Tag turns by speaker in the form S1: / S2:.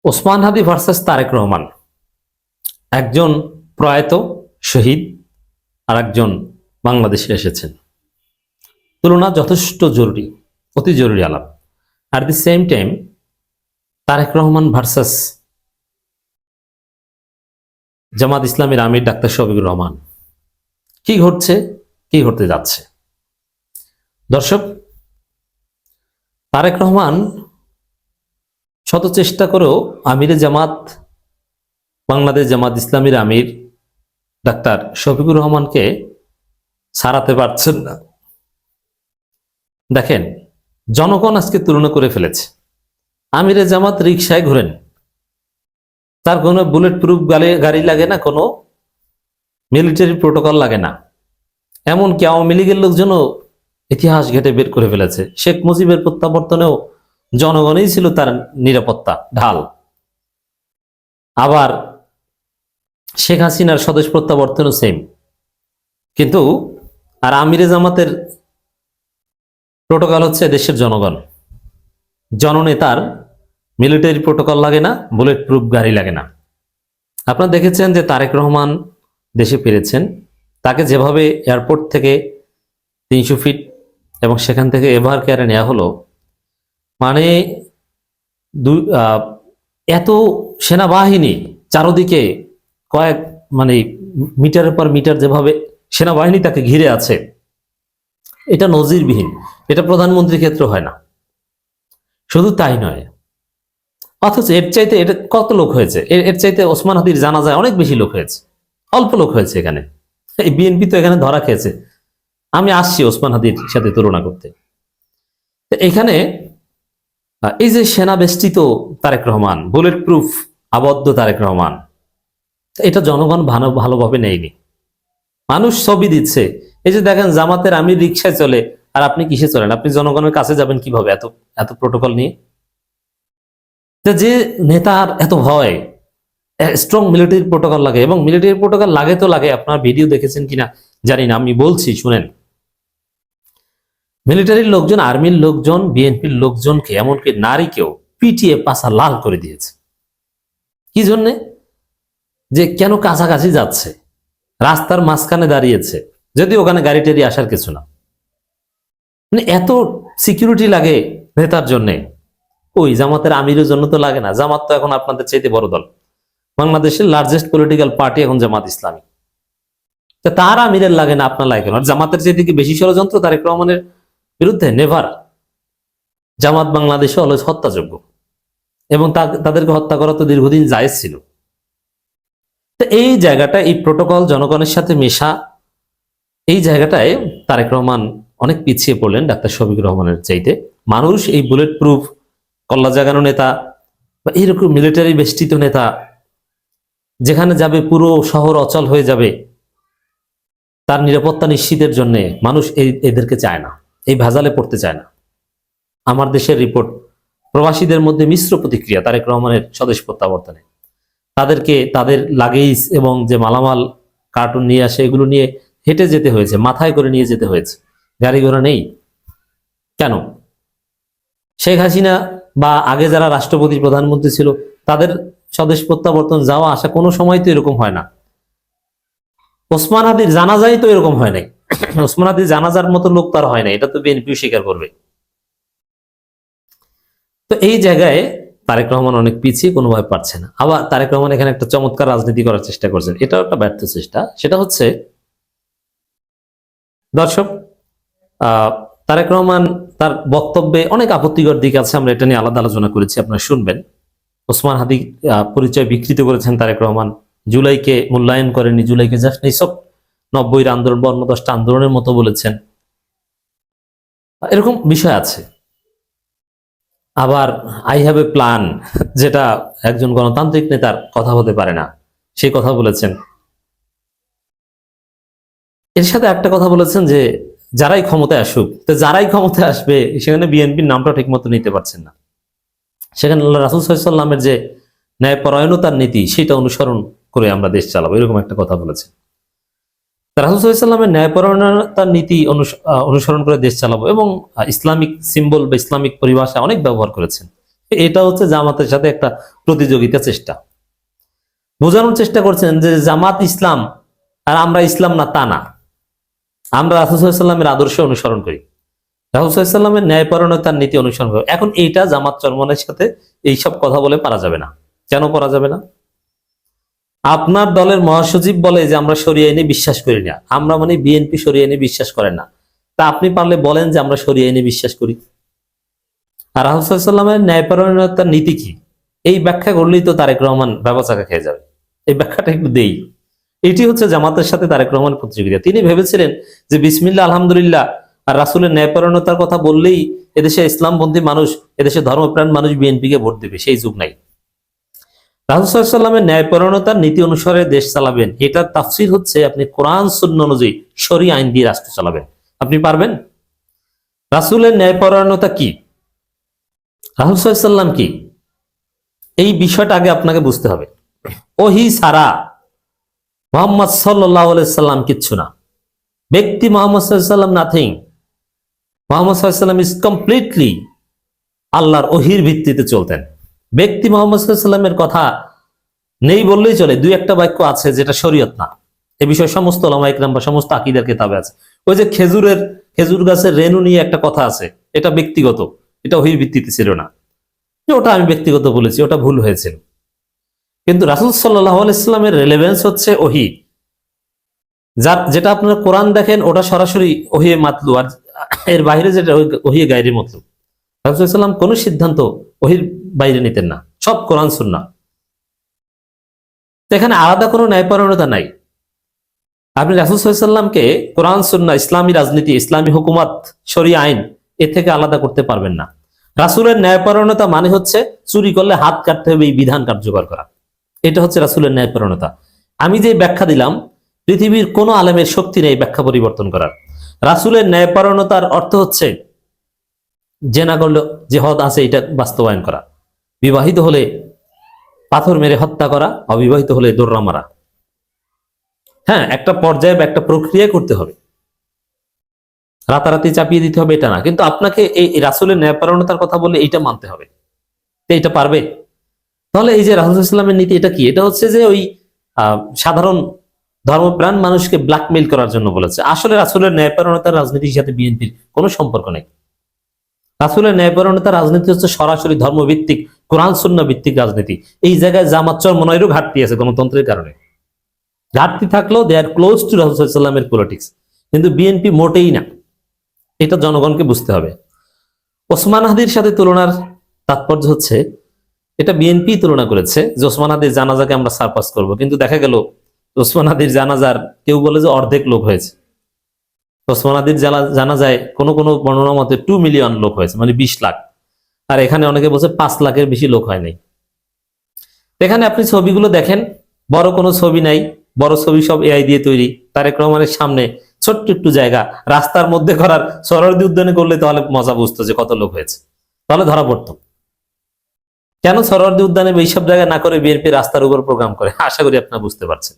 S1: ওসমান হাদি versus Tarique Rahman, একজন প্রয়াত শহীদ আর একজন বাংলাদেশে এসেছেন। তুলনা যথেষ্ট জরুরি, অতি জরুরি আলাপ। At the same time Tarique Rahman versus জামাত ইসলামের আমির ডাক্তার শফিকুর রহমান, কি ঘটছে, কি ঘটতে যাচ্ছে? দর্শক, তারেক রহমান শত চেষ্টা করেও আমিরে জামাত, বাংলাদেশ জামাত ইসলামীর আমির ডাক্তার শফিকুর রহমানকে ছাড়াতে পারছেন না। দেখেন, জনগণ আজকে তুলনা করে ফেলেছে। আমিরে জামাত রিকশায় ঘুরেন, তার কোনো বুলেট প্রুফ গাড়ি লাগে না, কোনো মিলিটারি প্রোটোকল লাগে না। এমনকি আওয়ামী লীগের লোকজনও ইতিহাস ঘেটে বের করে ফেলেছে। শেখ মুজিবের প্রত্যাবর্তনেও জনগণই ছিল তার নিরাপত্তা ঢাল। আবার শেখ হাসিনার স্বদেশ প্রত্যাবর্তনও সেম। কিন্তু আর আমিরে জামাতের প্রোটোকল হচ্ছে দেশের জনগণ। জননেতার মিলিটারি প্রোটোকল লাগে না, বুলেট প্রুফ গাড়ি লাগে না। আপনারা দেখেছেন যে তারেক রহমান দেশে ফিরেছেন, তাকে যেভাবে এয়ারপোর্ট থেকে 300 ফিট এবং সেখান থেকে এভার কেয়ারে নেওয়া হলো, মানে এত সেনাবাহিনী চারদিকে কয়েক মিটারের পর মিটার যেভাবে সেনাবাহিনী তাকে ঘিরে আছে, এটা নজিরবিহীন। এটা প্রধানমন্ত্রীর ক্ষেত্রে হয় না। শুধু তাই নয়, অথচ এর চাইতে এটা কত লোক হয়েছে, এর চাইতে ওসমান হাদির জানাজায় অনেক বেশি লোক হয়েছে। অল্প লোক হয়েছে এখানে। এই বিএনপি তো এখানে ধরা খেয়েছে। আমি আসছি ওসমান হাদির সাথে তুলনা করতে। এখানে এই যে সেনা বেষ্টিত তারেক রহমান, বুলেট প্রুফ আবদ্ধ তারেক রহমান, এটা জনগণ ভালোভাবে নেয়নি। মানুষ ছবি দিচ্ছে। এই যে দেখেন, জামাতের আমির রিকশায় চলে, আর আপনি কিসে চলেন? আপনি জনগণের কাছে যাবেন কিভাবে এত এত প্রোটোকল নিয়ে? যে নেতার এত ভয়, স্ট্রং মিলিটারি প্রোটোকল লাগে, এবং মিলিটারি প্রোটোকল লাগে তো লাগে। আপনার ভিডিও দেখেছেন কিনা জানি না, আমি বলছি শুনেন। মিলিটারির লোকজন, আর্মির লোকজন, বিএনপির লোকজনকে, এমনকি নারীকেও পিটিয়ে পাছা লাল করে দিয়েছে। কি জন্যে? যে কেন কাছাকাছি যাচ্ছে, রাস্তার মাঝখানে দাঁড়িয়েছে, যদি ওখানে গাড়ি টাড়ি আসার কিছু না। এত সিকিউরিটি লাগে নেতার জন্যে। ওই জামাতের আমিরের জন্য তো লাগে না। জামাত তো এখন আপনাদের চাইতে বড় দল, বাংলাদেশের লার্জেস্ট পলিটিক্যাল পার্টি এখন জামাত ইসলামী। তার আমিরের লাগে না, আপনার লাগে না? জামাতের চাইতে কি বেশি ষড়যন্ত্র তারেক রহমানের বিরুদ্ধে? নেভার। জামাত বাংলাদেশে অলওয়েজ হত্যাযোগ্য, এবং তাদেরকে হত্যা করা তো দীর্ঘদিন জায়েজ ছিল। তো এই জায়গাটা, এই প্রোটোকল জনগণের সাথে মেশা, এই জায়গাটায় তারেক রহমান অনেক পিছিয়ে পড়লেন ডাক্তার শফিকুর রহমানের চাইতে। মানুষ এই বুলেট প্রুফ কল্লা জাগানো নেতা বা এইরকম মিলিটারি বেষ্টিত নেতা, যেখানে যাবে পুরো শহর অচল হয়ে যাবে, তার নিরাপত্তা নিশ্চিতের জন্য মানুষ এদেরকে চায় না, এই ভেজালে পড়তে চায় না। আমার দেশের রিপোর্ট, প্রবাসীদের মধ্যে মিশ্র প্রতিক্রিয়া তারেক রহমানের স্বদেশ প্রত্যাবর্তনে। তাদেরকে তাদের লাগেজ এবং যে মালামাল কার্টুন নিয়ে আসে, এগুলো নিয়ে হেঁটে যেতে হয়েছে, মাথায় করে নিয়ে যেতে হয়েছে, গাড়ি ঘোড়া নেই। কেন? শেখ হাসিনা বা আগে যারা রাষ্ট্রপতি প্রধানমন্ত্রী ছিল, তাদের স্বদেশ প্রত্যাবর্তন যাওয়া আসা কোনো সময় তো এরকম হয় না। ওসমান হাদির জানাজাই তো এরকম হয় নাই। ওসমান হাদির জানাজার মতো লোক তার হয় না, এটা তো বিএনপিও স্বীকার করবে। তো এই জায়গায় তারেক রহমান অনেক পিছিয়ে, কোনোভাবে পারছে না। আবার তারেক রহমান এখানে একটা চমৎকার রাজনীতি করার চেষ্টা করছেন, এটাও একটা ব্যর্থ চেষ্টা। সেটা হচ্ছে, দর্শক, তারেক রহমান তার বক্তব্যে অনেক আপত্তিকর দিক আছে, আমরা এটা নিয়ে আলাদা আলোচনা করেছি, আপনারা শুনবেন। ওসমান হাদি পরিচয় বিকৃত করেছেন তারেক রহমান, জুলাইকে মূল্যায়ন করেনি, জুলাইকে জাস্ট এইসব 90-এর আন্দোলন বা অন্য 10টা আন্দোলনের মতো বলেছেন, এরকম বিষয় আছে। আবার আই হ্যাভ এ প্ল্যান, যেটা একজন গণতান্ত্রিক নেতার কথা হতে পারে না, সেই কথা বলেছেন। এর সাথে একটা কথা বলেছেন যে যারাই ক্ষমতায় আসুক, তো যারাই ক্ষমতায় আসবে সেখানে বিএনপির নামটা ঠিক মতো নিতে পারছেন না। সেখানে আল্লাহ রাসূল সাল্লাল্লাহু আলাইহি ওয়াসাল্লামের যে ন্যায়পরায়ণতার নীতি, সেটা অনুসরণ করে আমরা দেশ চালাবো, এরকম একটা কথা বলেছেন। রাসূল সাল্লাল্লাহু আলাইহি ওয়াসাল্লামের ন্যায়পরায়ণতার নীতি অনুসরণ করে দেশ চালাবো, এবং ইসলামিক সিম্বল বা ইসলামিক পরিভাষা অনেক ব্যবহার করেছেন। এটা হচ্ছে জামাতের সাথে একটা প্রতিযোগিতা চেষ্টা। বোঝানোর চেষ্টা করছেন যে জামাত ইসলাম আর আমরা ইসলাম না, তা না। আমরা রাসূল সাল্লাল্লাহু আলাইহি ওয়াসাল্লামের আদর্শ অনুসরণ করি, রাসূল সাল্লাল্লাহু আলাইহি ওয়াসাল্লামের ন্যায়পরায়ণতার নীতি অনুসরণ করি। এখন এইটা জামাত চরমনের সাথে এইসব কথা বলে পারা যাবে না। কেন পারা যাবে না? আপনার দলের মহাসচিব বলে যে আমরা শরিয়া আইনে বিশ্বাস করি না, আমরা মানে বিএনপি শরিয়া আইনে বিশ্বাস করে না। তা আপনি পারলে বলেন যে আমরা শরিয়া আইনে বিশ্বাস করি। আর রাসূল সাল্লাল্লাহু আলাইহি ওয়াসাল্লামের ন্যায়পরায়ণতার নীতি কি, এই ব্যাখ্যা করলেই তো তারেক রহমান ব্যবচাকা খেয়ে যাবে। এই ব্যাখ্যাটা একটু দেই। এটি হচ্ছে জামাতের সাথে তারেক রহমানের প্রতিযোগিতা। তিনি ভেবেছিলেন যে বিসমিল্লাহ আলহামদুলিল্লাহ আর রাসূলের ন্যায়পরায়ণতার কথা বললেই এদেশে ইসলামপন্থী মানুষ, এদেশে ধর্মপ্রাণ মানুষ বিএনপিকে ভোট দেবে। সেই যুগ নাই। রাসূল সাল্লাল্লাহু আলাইহি ওয়াসাল্লামের ন্যায়পরায়ণতার নীতি অনুসারে দেশ চালাবেন, এটার তাফসীর হচ্ছে আপনি কোরআন সুন্নাহ অনুযায়ী শরীআ আইন দিয়ে রাষ্ট্র চালাবেন। আপনি পারবেন? রাসূলের ন্যায়পরায়ণতা কি, রাসূল সাল্লাল্লাহু আলাইহি ওয়াসাল্লাম কি, এই বিষয়টা আগে আপনাকে বুঝতে হবে। ওহী ছাড়া মুহাম্মদ সাল্লাল্লাহু আলাইহি সাল্লাম কিচ্ছু না। ব্যক্তি মুহাম্মদ সাল্লাল্লাহু আলাইহি সাল্লাম নাথিং। মুহাম্মদ সাল্লাল্লাহু আলাইহি সাল্লাম ইজ কমপ্লিটলি আল্লাহর ওহীর ভিত্তিতে চলতেন। ব্যক্তি মুহাম্মদ সাল্লাল্লাহু আলাইহি সাল্লামের কথা নেই বললেই চলে। দুই একটা বাক্য আছে যেটা শরীয়ত না, এ বিষয়ে সমস্ত উলামা ইকরাম বা সমস্ত আকীদার কিতাবে আছে। ওই যে খেজুর গাছের রেণু নিয়ে একটা কথা আছে, এটা ব্যক্তিগত, এটা ওহীর ভিত্তিতে ছিল না। ওটা আমি ব্যক্তিগত বলেছি, ওটা ভুল হয়েছিল। কিন্তু রাসূল সাল্লাল্লাহু আলাইহি সাল্লামের রেলেভেন্স হচ্ছে ওহী। যেটা আপনারা কোরআন দেখেন ওটা সরাসরি ওহী মাতলু, আর এর বাইরে যেটা ওহী গায়রে মাতলু। রাসূল সাল্লাল্লাহু আলাইহি সাল্লাম কোন সিদ্ধান্ত ওহীর বাইরে নিতেন না, সব কোরআন সুন্নাহ। এখানে আলাদা কোনো ন্যায়পরায়ণতা নাই। আপনি রাসূল সাল্লাল্লাহু আলাইহি সাল্লামকে কোরআন সুন্নাহ, ইসলামী রাজনীতি, ইসলামী হুকুমত, শরীআ আইন এ থেকে আলাদা করতে পারবেন না। রাসূলের ন্যায়পরায়ণতা মানে হচ্ছে চুরি করলে হাত কাটতে হবে এই বিধান কার্যকর করা। এটা হচ্ছে রাসূলের ন্যায়পরায়ণতা। আমি যে ব্যাখ্যা দিলাম, পৃথিবীর কোন আলেমের শক্তি নেই ব্যাখ্যা পরিবর্তন করার। রাসূলের ন্যায়পরায়ণতার অর্থ হচ্ছে জেনা করলে যে হদ আছে এটা বাস্তবায়ন করা, বিবাহিত হলে পাথর মেরে হত্যা করা, অবিবাহিত হলে দৌড়া মারা। হ্যাঁ, একটা পর্যায়ে বা একটা প্রক্রিয়া করতে হবে, রাতারাতি চাপিয়ে দিতে হবে এটা না। কিন্তু আপনাকে এই রাসূলের ন্যায়পরায়ণতার কথা বলে এইটা মানতে হবে। এটা পারবে? তাহলে এই যে রাসূল সাল্লাল্লাহু আলাইহি ওয়াসাল্লামের নীতি, এটা কি? এটা হচ্ছে যে ওই সাধারণ ধর্মপ্রাণ মানুষকে ব্ল্যাকমেইল করার জন্য বলেছে। আসলে রাসূলের ন্যায়পরায়ণতার রাজনীতির সাথে বিএনপির কোনো সম্পর্ক নেই। রাসূলের ন্যায়পরায়ণতার রাজনীতি হচ্ছে সরাসরি ধর্মভিত্তিক, কোরআন সুন্নাহ ভিত্তিক রাজনীতি। এই জায়গায় জামাত চরমনাইরও ঘাটতি আছে গণতন্ত্রের কারণে। ঘাটতি থাকলেও দে আর ক্লোজ টু রাসূল সাল্লাল্লাহু আলাইহি ওয়াসাল্লামের পলিটিক্স, কিন্তু বিএনপি মোটেই না। এটা জনগণকে বুঝতে হবে। ওসমান হাদির সাথে তুলনার তাৎপর্য হচ্ছে, এটা বিএনপি তুলনা করেছে যে ওসমান হাদির জানাজাকে আমরা সারপাস করব, কিন্তু দেখা গেল ওসমান হাদির জানাজার কেউ বলে যে অর্ধেক লোক হয়েছে। ওসমান হাদির জানাজায় কোনো কোনো বর্ণনা মতে 2 মিলিয়ন লোক হয়েছে, মানে 20 লাখ। আর এখানে অনেকে বলছে 5 লাখের বেশি লোক হয় নাই। এখানে আপনি ছবিগুলো দেখেন, বড় কোনো ছবি নাই, বড় ছবি সব এআই দিয়ে তৈরি। তারেক রহমানের সামনে ছোট্ট একটু জায়গা রাস্তার মধ্যে করার, সোহরাওয়ার্দী উদ্যানে করলে তাহলে মজা বুঝতো যে কত লোক হয়েছে, তাহলে ধরা পড়তো। কেন সোহরাওয়ার্দী উদ্যানে এইসব জায়গায় না করে বিএনপি রাস্তার উপর প্রোগ্রাম করে, আশা করি আপনারা বুঝতে পারছেন।